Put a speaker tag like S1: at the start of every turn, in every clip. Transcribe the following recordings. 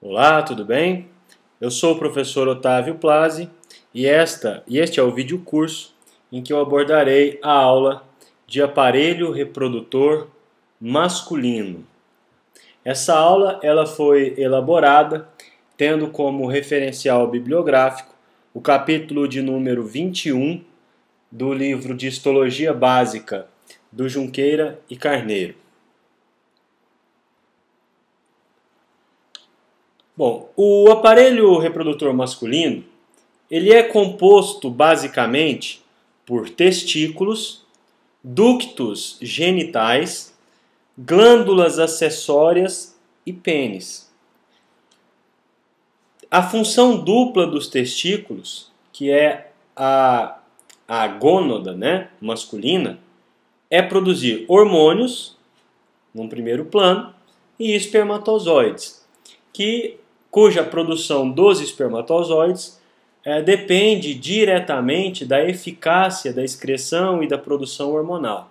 S1: Olá, tudo bem? Eu sou o professor Otávio Plazzi e este é o vídeo curso em que eu abordarei a aula de aparelho reprodutor masculino. Essa aula ela foi elaborada tendo como referencial bibliográfico o capítulo de número 21 do livro de Histologia Básica do Junqueira e Carneiro. Bom, o aparelho reprodutor masculino, ele é composto basicamente por testículos, ductos genitais, glândulas acessórias e pênis. A função dupla dos testículos, que é a gônada, masculina, é produzir hormônios, num primeiro plano, e espermatozoides, cuja produção dos espermatozoides depende diretamente da eficácia da excreção e da produção hormonal.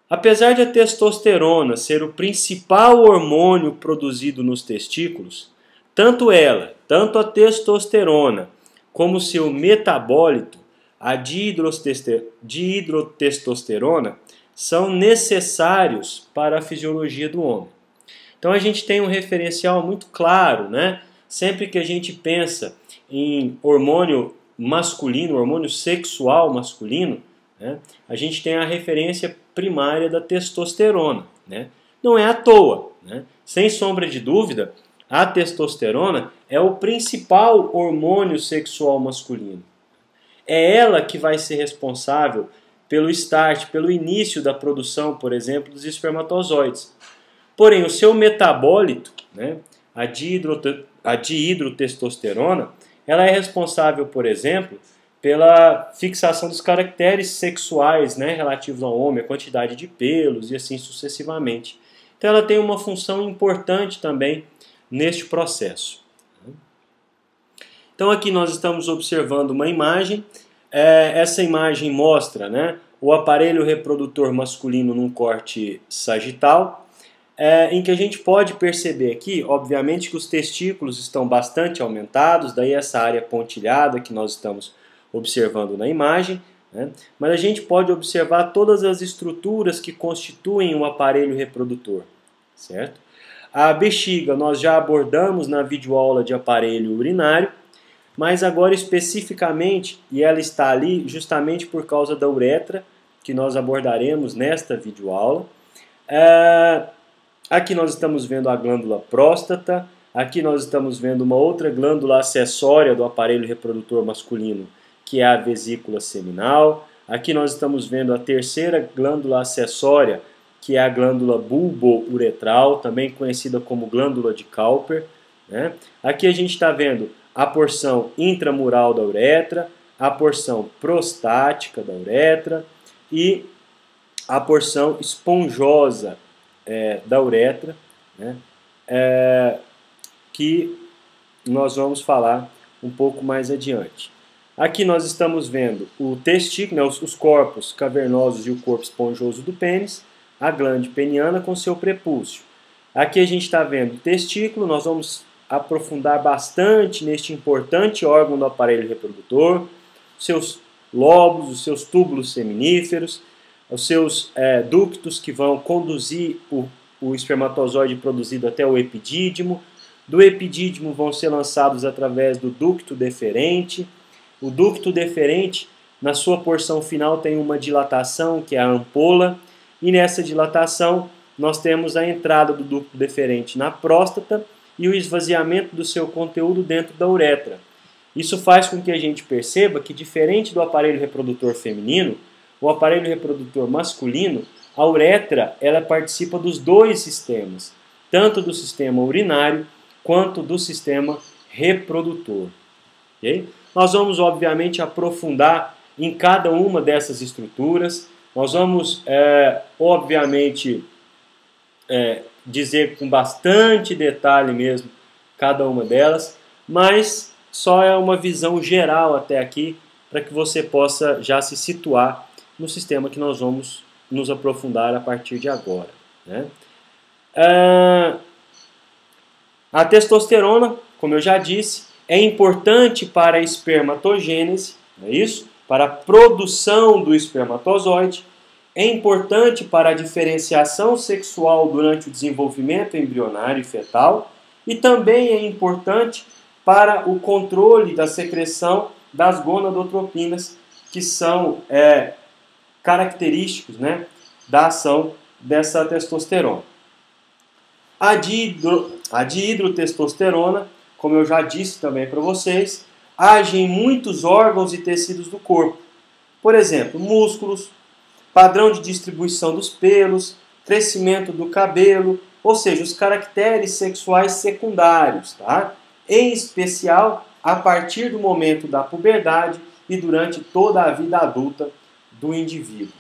S1: Apesar de a testosterona ser o principal hormônio produzido nos testículos, tanto a testosterona, como seu metabólito, a dihidrotestosterona, são necessários para a fisiologia do homem. Então a gente tem um referencial muito claro, né? Sempre que a gente pensa em hormônio masculino, hormônio sexual masculino, né? A gente tem a referência primária da testosterona, né? Não é à toa, né? Sem sombra de dúvida, a testosterona é o principal hormônio sexual masculino. É ela que vai ser responsável pelo start, pelo início da produção, por exemplo, dos espermatozoides. Porém, o seu metabólito, né, a dihidrotestosterona, ela é responsável, por exemplo, pela fixação dos caracteres sexuais, né, relativos ao homem, a quantidade de pelos e assim sucessivamente. Então ela tem uma função importante também neste processo. Então aqui nós estamos observando uma imagem. Essa imagem mostra, né, o aparelho reprodutor masculino num corte sagital, em que a gente pode perceber aqui, obviamente, que os testículos estão bastante aumentados, daí essa área pontilhada que nós estamos observando na imagem, né? Mas a gente pode observar todas as estruturas que constituem o aparelho reprodutor, certo? A bexiga nós já abordamos na videoaula de aparelho urinário, mas agora especificamente, e ela está ali justamente por causa da uretra, que nós abordaremos nesta videoaula. Aqui nós estamos vendo a glândula próstata, aqui nós estamos vendo uma outra glândula acessória do aparelho reprodutor masculino, que é a vesícula seminal. Aqui nós estamos vendo a terceira glândula acessória, que é a glândula bulbo-uretral, também conhecida como glândula de Cowper, né? Aqui a gente está vendo a porção intramural da uretra, a porção prostática da uretra e a porção esponjosa da uretra, né? Que nós vamos falar um pouco mais adiante. Aqui nós estamos vendo o testículo, né, os corpos cavernosos e o corpo esponjoso do pênis, a glande peniana com seu prepúcio. Aqui a gente está vendo o testículo, nós vamos aprofundar bastante neste importante órgão do aparelho reprodutor, seus lóbulos, os seus túbulos seminíferos, os seus ductos que vão conduzir o espermatozoide produzido até o epidídimo. Do epidídimo vão ser lançados através do ducto deferente. O ducto deferente, na sua porção final, tem uma dilatação, que é a ampola, e nessa dilatação nós temos a entrada do ducto deferente na próstata e o esvaziamento do seu conteúdo dentro da uretra. Isso faz com que a gente perceba que, diferente do aparelho reprodutor feminino, o aparelho reprodutor masculino, a uretra, ela participa dos dois sistemas, tanto do sistema urinário quanto do sistema reprodutor. Okay? Nós vamos, obviamente, aprofundar em cada uma dessas estruturas. Nós vamos, obviamente, dizer com bastante detalhe mesmo cada uma delas, mas só é uma visão geral até aqui para que você possa já se situar no sistema que nós vamos nos aprofundar a partir de agora, né? A testosterona, como eu já disse, é importante para a espermatogênese, não é isso? Para a produção do espermatozoide, é importante para a diferenciação sexual durante o desenvolvimento embrionário e fetal e também é importante para o controle da secreção das gonadotropinas, que são característicos, né, da ação dessa testosterona. A dihidrotestosterona, como eu já disse também para vocês, age em muitos órgãos e tecidos do corpo. Por exemplo, músculos, padrão de distribuição dos pelos, crescimento do cabelo, ou seja, os caracteres sexuais secundários, tá? Em especial a partir do momento da puberdade e durante toda a vida adulta do indivíduo.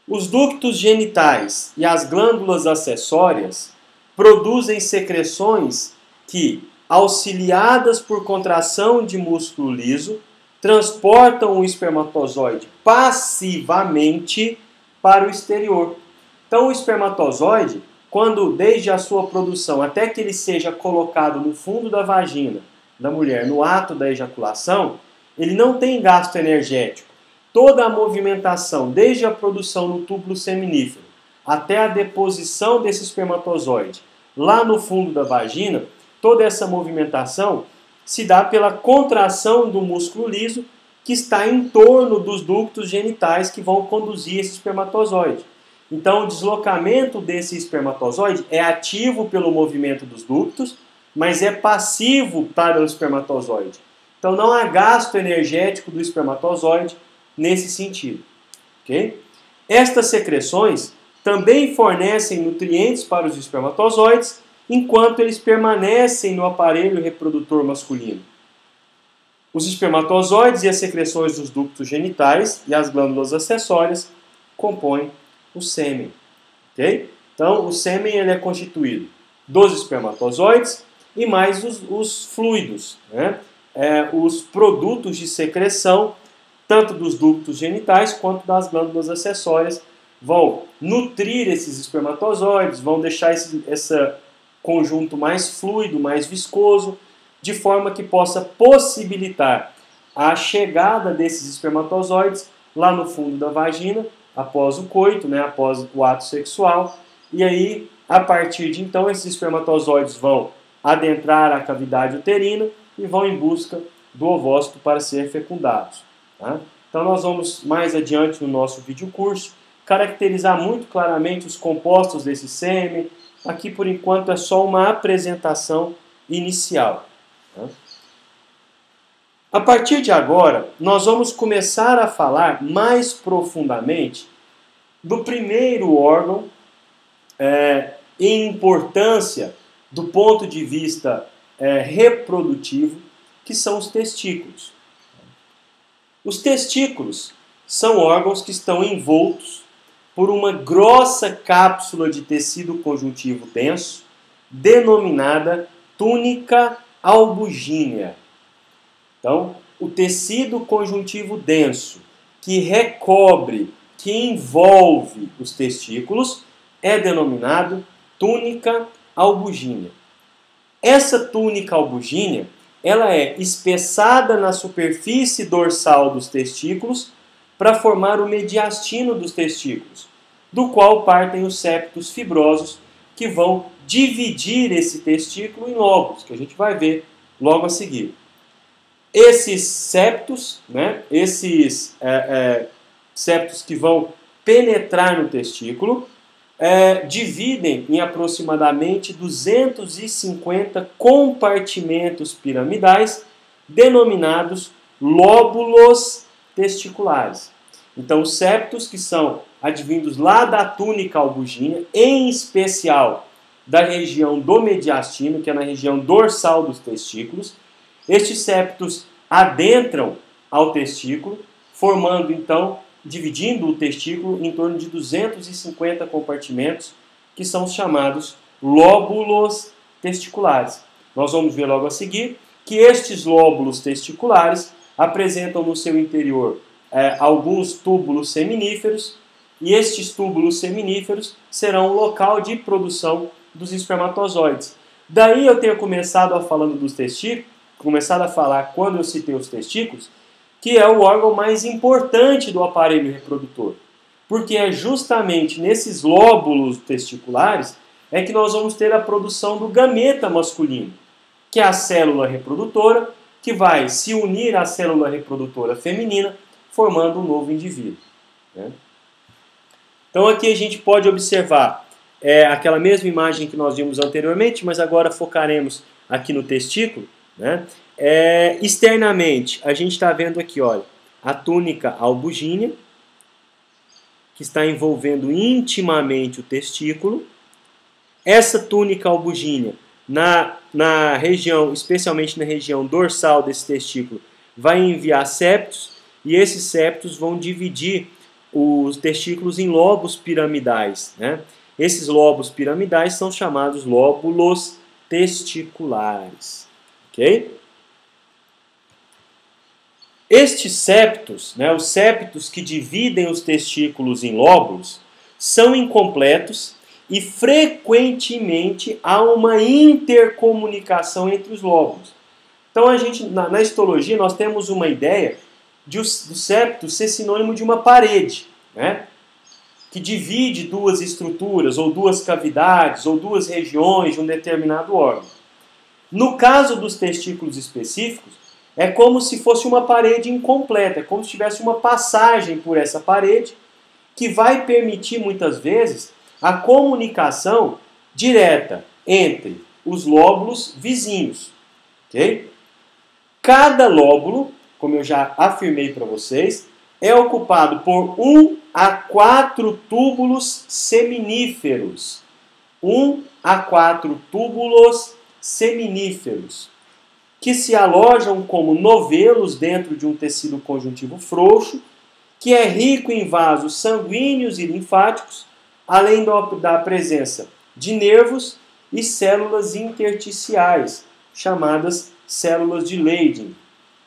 S1: Os ductos genitais e as glândulas acessórias produzem secreções que, auxiliadas por contração de músculo liso, transportam o espermatozoide passivamente para o exterior. Então, o espermatozoide, desde a sua produção até que ele seja colocado no fundo da vagina da mulher, no ato da ejaculação, ele não tem gasto energético. Toda a movimentação, desde a produção no túbulo seminífero até a deposição desse espermatozoide lá no fundo da vagina, toda essa movimentação se dá pela contração do músculo liso que está em torno dos ductos genitais que vão conduzir esse espermatozoide. Então, o deslocamento desse espermatozoide é ativo pelo movimento dos ductos, mas é passivo para o espermatozoide. Então, não há gasto energético do espermatozoide nesse sentido. Okay? Estas secreções também fornecem nutrientes para os espermatozoides enquanto eles permanecem no aparelho reprodutor masculino. Os espermatozoides e as secreções dos ductos genitais e as glândulas acessórias compõem o sêmen. Okay? Então, o sêmen ele é constituído dos espermatozoides e mais os fluidos, né? Os produtos de secreção, tanto dos ductos genitais quanto das glândulas acessórias, vão nutrir esses espermatozoides, vão deixar esse conjunto mais fluido, mais viscoso, de forma que possa possibilitar a chegada desses espermatozoides lá no fundo da vagina, após o coito, né, após o ato sexual, e aí, a partir de então, esses espermatozoides vão adentrar a cavidade uterina e vão em busca do ovócito para ser fecundados. Tá? Então nós vamos mais adiante no nosso videocurso caracterizar muito claramente os compostos desse sêmen. Aqui por enquanto é só uma apresentação inicial. Tá? A partir de agora nós vamos começar a falar mais profundamente do primeiro órgão em importância do ponto de vista reprodutivo, que são os testículos. Os testículos são órgãos que estão envoltos por uma grossa cápsula de tecido conjuntivo denso, denominada túnica albugínea. Então, o tecido conjuntivo denso que recobre, que envolve os testículos, é denominado túnica albugínea. Essa túnica albugínea ela é espessada na superfície dorsal dos testículos para formar o mediastino dos testículos, do qual partem os septos fibrosos que vão dividir esse testículo em lóbulos, que a gente vai ver logo a seguir. Esses septos, né, septos que vão penetrar no testículo, dividem em aproximadamente 250 compartimentos piramidais, denominados lóbulos testiculares. Então, os septos que são advindos lá da túnica albugínea, em especial da região do mediastino, que é na região dorsal dos testículos, estes septos adentram ao testículo, formando então, dividindo o testículo em torno de 250 compartimentos, que são os chamados lóbulos testiculares. Nós vamos ver logo a seguir que estes lóbulos testiculares apresentam no seu interior alguns túbulos seminíferos, e estes túbulos seminíferos serão o local de produção dos espermatozoides. Daí eu tenho começado a falando dos testículos, começado a falar quando eu citei os testículos, que é o órgão mais importante do aparelho reprodutor. Porque é justamente nesses lóbulos testiculares é que nós vamos ter a produção do gameta masculino, que é a célula reprodutora, que vai se unir à célula reprodutora feminina, formando um novo indivíduo. Né? Então aqui a gente pode observar aquela mesma imagem que nós vimos anteriormente, mas agora focaremos aqui no testículo. Né? Externamente, a gente está vendo aqui, olha, a túnica albugínea, que está envolvendo intimamente o testículo. Essa túnica albugínea, na região, especialmente na região dorsal desse testículo, vai enviar septos, e esses septos vão dividir os testículos em lobos piramidais. Né? Esses lobos piramidais são chamados lóbulos testiculares. Ok? Estes septos, né, os septos que dividem os testículos em lóbulos, são incompletos e frequentemente há uma intercomunicação entre os lóbulos. Então a gente, na histologia, nós temos uma ideia do septo ser sinônimo de uma parede, né, que divide duas estruturas, ou duas cavidades, ou duas regiões de um determinado órgão. No caso dos testículos específicos, é como se fosse uma parede incompleta, é como se tivesse uma passagem por essa parede que vai permitir, muitas vezes, a comunicação direta entre os lóbulos vizinhos. Okay? Cada lóbulo, como eu já afirmei para vocês, é ocupado por 1 a 4 túbulos seminíferos. 1 a 4 túbulos seminíferos, que se alojam como novelos dentro de um tecido conjuntivo frouxo, que é rico em vasos sanguíneos e linfáticos, além da presença de nervos e células intersticiais, chamadas células de Leydig,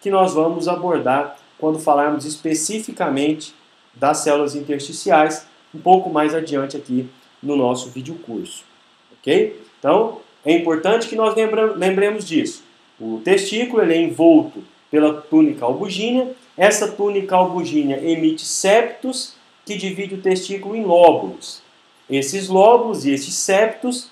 S1: que nós vamos abordar quando falarmos especificamente das células intersticiais, um pouco mais adiante aqui no nosso videocurso. Ok? Então, é importante que nós lembremos disso. O testículo ele é envolto pela túnica albugínea. Essa túnica albugínea emite septos que divide o testículo em lóbulos. Esses lóbulos e esses septos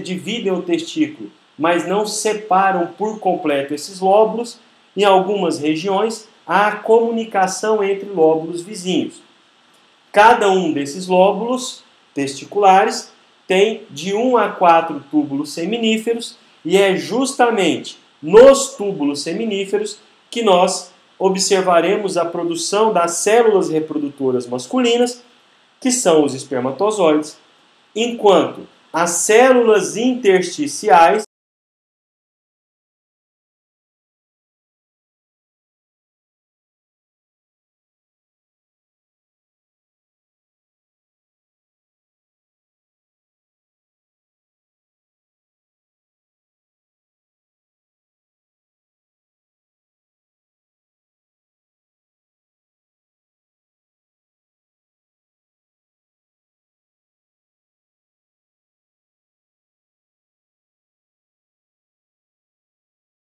S1: dividem o testículo, mas não separam por completo esses lóbulos. Em algumas regiões, há comunicação entre lóbulos vizinhos. Cada um desses lóbulos testiculares tem de 1 a 4 túbulos seminíferos, e é justamente nos túbulos seminíferos que nós observaremos a produção das células reprodutoras masculinas, que são os espermatozoides, enquanto as células intersticiais